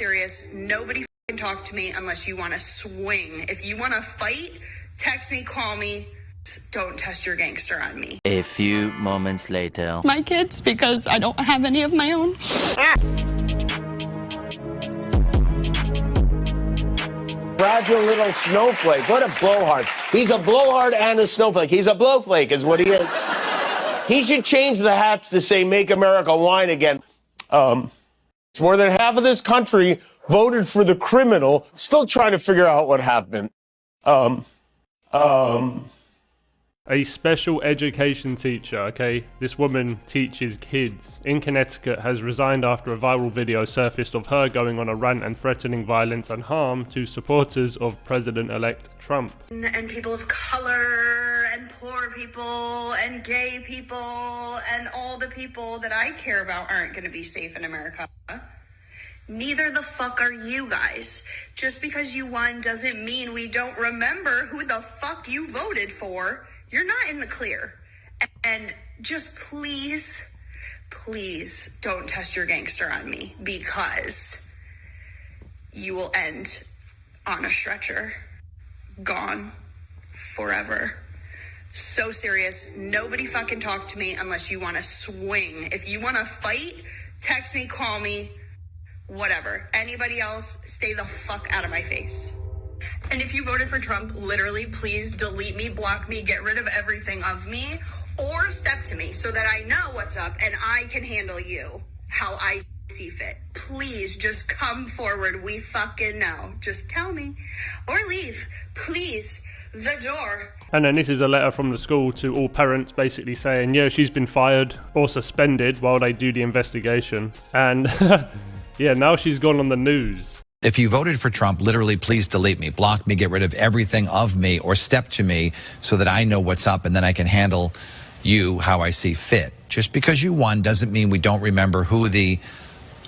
Serious. Nobody can talk to me unless you want to swing. If you want to fight, text me, call me. Don't test your gangster on me. A few moments later. My kids, because I don't have any of my own. Fragile little snowflake. What a blowhard. He's a blowhard and a snowflake. He's a blowflake is what he is. He should change the hats to say Make America Wine Again. It's more than half of this country voted for the criminal. Still trying to figure out what happened. A special education teacher, okay? This woman teaches kids in Connecticut has resigned after a viral video surfaced of her going on a rant and threatening violence and harm to supporters of President-elect Trump. And people of color and poor people and gay people and all the people that I care about aren't going to be safe in America. Neither the fuck are you guys. Just because you won doesn't mean we don't remember who the fuck you voted for. You're not in the clear. And just please, please don't test your gangster on me, because you will end on a stretcher, gone forever. So serious. Nobody fucking talk to me unless you want to swing. If you want to fight, text me, call me, whatever. Anybody else, stay the fuck out of my face. And if you voted for Trump, literally, please delete me, block me, get rid of everything of me, or step to me so that I know what's up and I can handle you how I see fit. Please just come forward. We fucking know. Just tell me. Or leave. Please. The door. And then this is a letter from the school to all parents basically saying, yeah, she's been fired or suspended while they do the investigation. And yeah, now she's gone on the news. If you voted for Trump, literally, please delete me, block me, get rid of everything of me, or step to me so that I know what's up and then I can handle you how I see fit. Just because you won doesn't mean we don't remember who the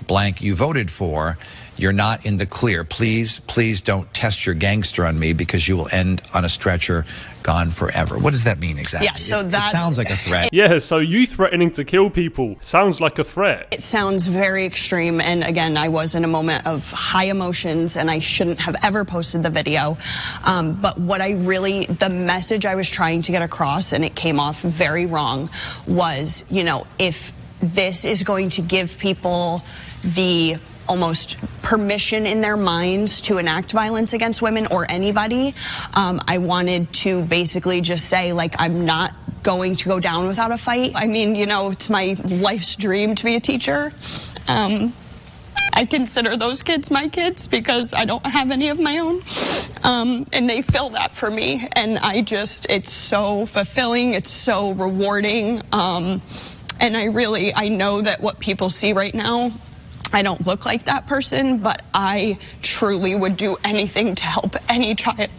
blank you voted for. You're not in the clear. Please, please don't test your gangster on me, because you will end on a stretcher, gone forever. What does that mean exactly? Yeah, so it that sounds like a threat. Yeah, so you threatening to kill people sounds like a threat. It sounds very extreme, and again, I was in a moment of high emotions, and I shouldn't have ever posted the video. But what the message I was trying to get across, and it came off very wrong, was, you know, if this is going to give people the almost permission in their minds to enact violence against women or anybody, I wanted to basically just say, like, I'm not going to go down without a fight. I mean, you know, it's my life's dream to be a teacher. I consider those kids my kids because I don't have any of my own. And they fill that for me. And it's so fulfilling. It's so rewarding. And I know that what people see right now, I don't look like that person, but I truly would do anything to help any child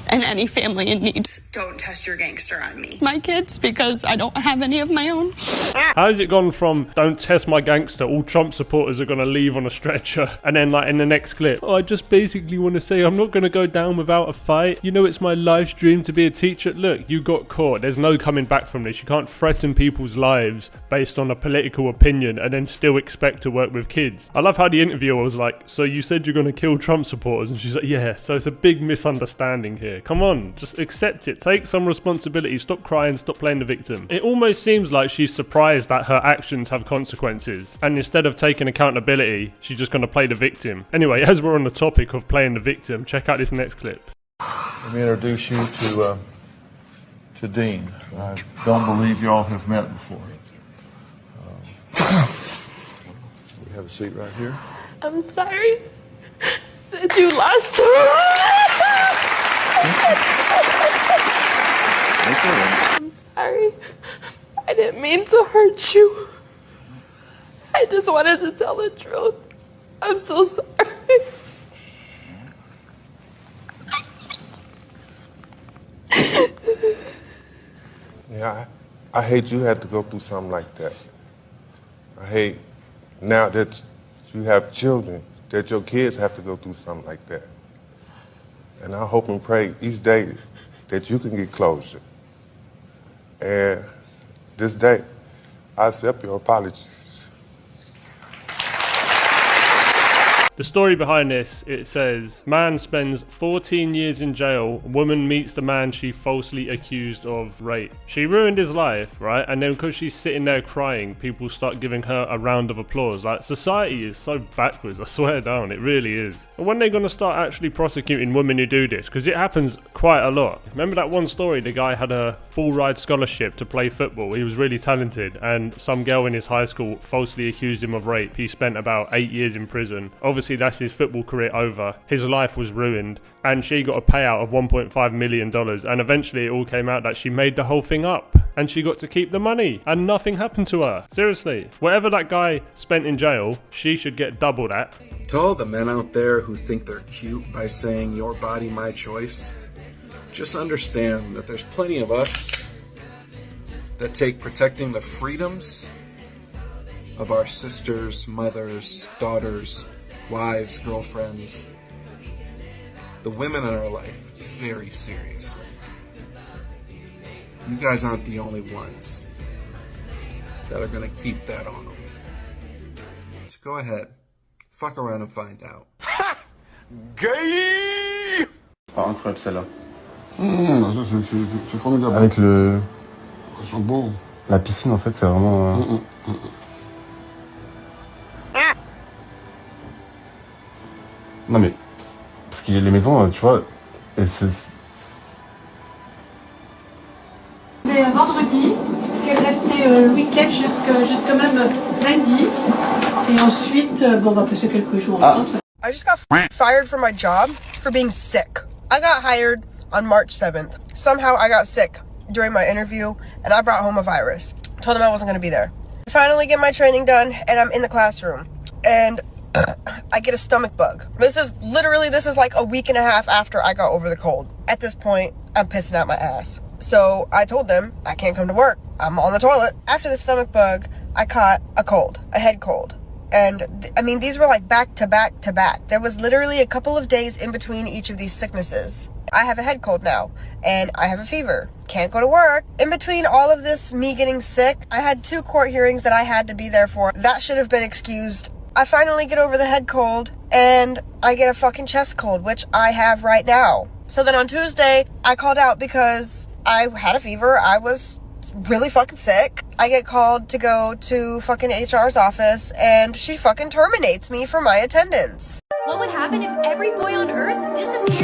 and any family in need. Don't test your gangster on me. My kids, because I don't have any of my own. How has it gone from don't test my gangster, all Trump supporters are going to leave on a stretcher, and then like in the next clip, I just basically want to say I'm not going to go down without a fight. You know, it's my life's dream to be a teacher. Look, you got caught. There's no coming back from this. You can't threaten people's lives based on a political opinion and then still expect to work with kids. I love how the interviewer was like, so you said you're going to kill Trump supporters? And she's like, yeah, so it's a big misunderstanding here. Come on, just accept it. Take some responsibility. Stop crying. Stop playing the victim. It almost seems like she's surprised that her actions have consequences. And instead of taking accountability, she's just going to play the victim. Anyway, as we're on the topic of playing the victim, check out this next clip. Let me introduce you to Dean. I don't believe y'all have met before. We have a seat right here. I'm sorry that you lost. I'm sorry. I didn't mean to hurt you. I just wanted to tell the truth. I'm so sorry. Yeah, I hate you had to go through something like that. I hate now that you have children, that your kids have to go through something like that. And I hope and pray each day that you can get closure. And this day, I accept your apologies. The story behind this, it says, man spends 14 years in jail, woman meets the man she falsely accused of rape. She ruined his life, right? And then because she's sitting there crying, people start giving her a round of applause. Like, society is so backwards, I swear down, it really is. And when they're going to start actually prosecuting women who do this? Because it happens quite a lot. Remember that one story, the guy had a full ride scholarship to play football. He was really talented, and some girl in his high school falsely accused him of rape. He spent about 8 years in prison. Obviously that's his football career over. His life was ruined, and she got a payout of $1.5 million, and eventually it all came out that she made the whole thing up, and she got to keep the money, and nothing happened to her. Seriously, whatever that guy spent in jail, she should get double that. To all the men out there who think they're cute by saying your body, my choice, just understand that there's plenty of us that take protecting the freedoms of our sisters, mothers, daughters, wives, girlfriends, the women in our life, very seriously. You guys aren't the only ones that are gonna keep that on them. So go ahead, fuck around and find out. Ha! Gay! Ah, incroyable celle-là. C'est formidable. Avec le... Ils sont beaux. La piscine, en fait, c'est vraiment... Non mais, parce qu'il y a les maisons, tu vois, et c'est... C'est vendredi, qu'elle restait le week-end jusque même lundi. Et ensuite, bon, on va passer quelques jours ensemble. I just got fired from my job for being sick. I got hired on March 7th. Somehow I got sick during my interview and I brought home a virus. Told them I wasn't going to be there. I finally get my training done and I'm in the classroom. And I get a stomach bug. This is like a week and a half after I got over the cold. At this point, I'm pissing out my ass. So I told them I can't come to work. I'm on the toilet. After the stomach bug, I caught a head cold. And I mean, these were like back to back to back. There was literally a couple of days in between each of these sicknesses. I have a head cold now and I have a fever. Can't go to work. In between all of this, me getting sick, I had 2 court hearings that I had to be there for. That should have been excused. I finally get over the head cold and I get a fucking chest cold, which I have right now. So then on Tuesday, I called out because I had a fever. I was really fucking sick. I get called to go to fucking HR's office and she fucking terminates me for my attendance. What would happen if every boy on Earth disappeared?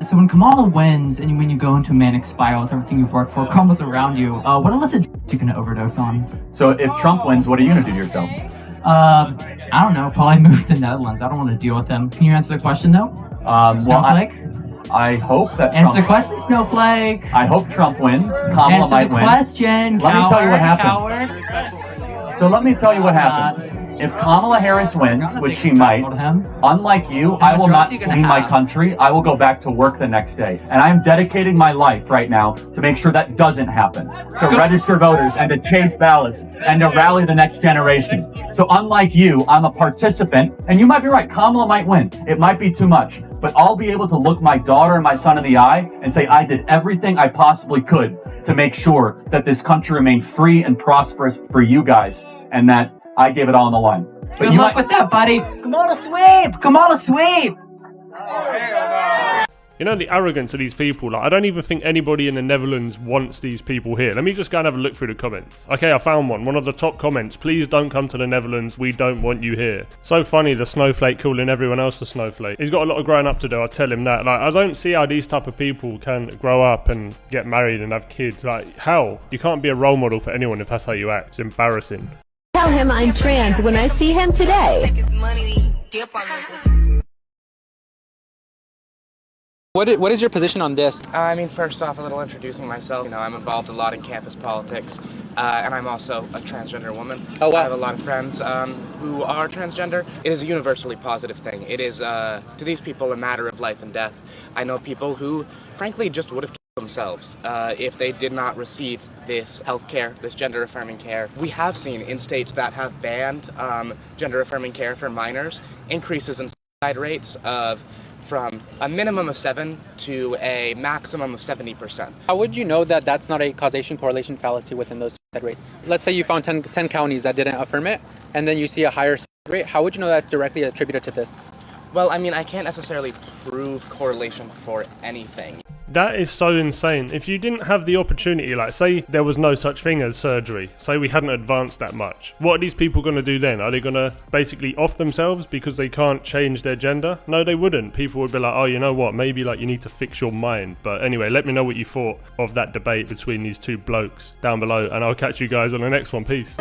So when Kamala wins and when you go into manic spirals, everything you've worked for crumbles around you, what illicit you gonna overdose on? So if Trump wins, what are you gonna do to yourself? I don't know, probably move to the Netherlands. I don't want to deal with him. Can you answer the question though? Snowflake? I hope that Answer the question, Snowflake. I hope Trump wins. Kamala might win. Answer the question, Let me tell you what happens. coward. So let me tell you what happens. If Kamala Harris wins, which she might, unlike you, I will not flee my country. I will go back to work the next day. And I am dedicating my life right now to make sure that doesn't happen. To register voters and to chase ballots and to rally the next generation. So unlike you, I'm a participant. And you might be right, Kamala might win. It might be too much. But I'll be able to look my daughter and my son in the eye and say I did everything I possibly could to make sure that this country remained free and prosperous for you guys. And that I gave it all on the line. But Good luck with that, buddy. Kamala sweep! Kamala sweep! You know, the arrogance of these people, like, I don't even think anybody in the Netherlands wants these people here. Let me just go and have a look through the comments. Okay, I found one of the top comments. Please don't come to the Netherlands, we don't want you here. So funny, the snowflake calling everyone else a snowflake. He's got a lot of growing up to do, I tell him that. Like, I don't see how these type of people can grow up and get married and have kids. Like, how? You can't be a role model for anyone if that's how you act. It's embarrassing. Tell him I'm trans when I see him today. What is your position on this? I mean, first off, a little introducing myself. You know, I'm involved a lot in campus politics, and I'm also a transgender woman. Oh, wow. I have a lot of friends who are transgender. It is a universally positive thing. It is, to these people, a matter of life and death. I know people who, frankly, just would have killed themselves if they did not receive this health care, this gender-affirming care. We have seen in states that have banned gender-affirming care for minors, increases in suicide rates of from a minimum of 7 to a maximum of 70%. How would you know that that's not a causation correlation fallacy within those suicide rates? Let's say you found 10 counties that didn't affirm it, and then you see a higher suicide rate. How would you know that's directly attributed to this? Well, I mean, I can't necessarily prove correlation for anything. That is so insane. If you didn't have the opportunity, like say there was no such thing as surgery, say we hadn't advanced that much, what are these people going to do then? Are they going to basically off themselves because they can't change their gender? No, they wouldn't. People would be like, oh, you know what, maybe like you need to fix your mind. But anyway, let me know what you thought of that debate between these two blokes down below, and I'll catch you guys on the next one. Peace.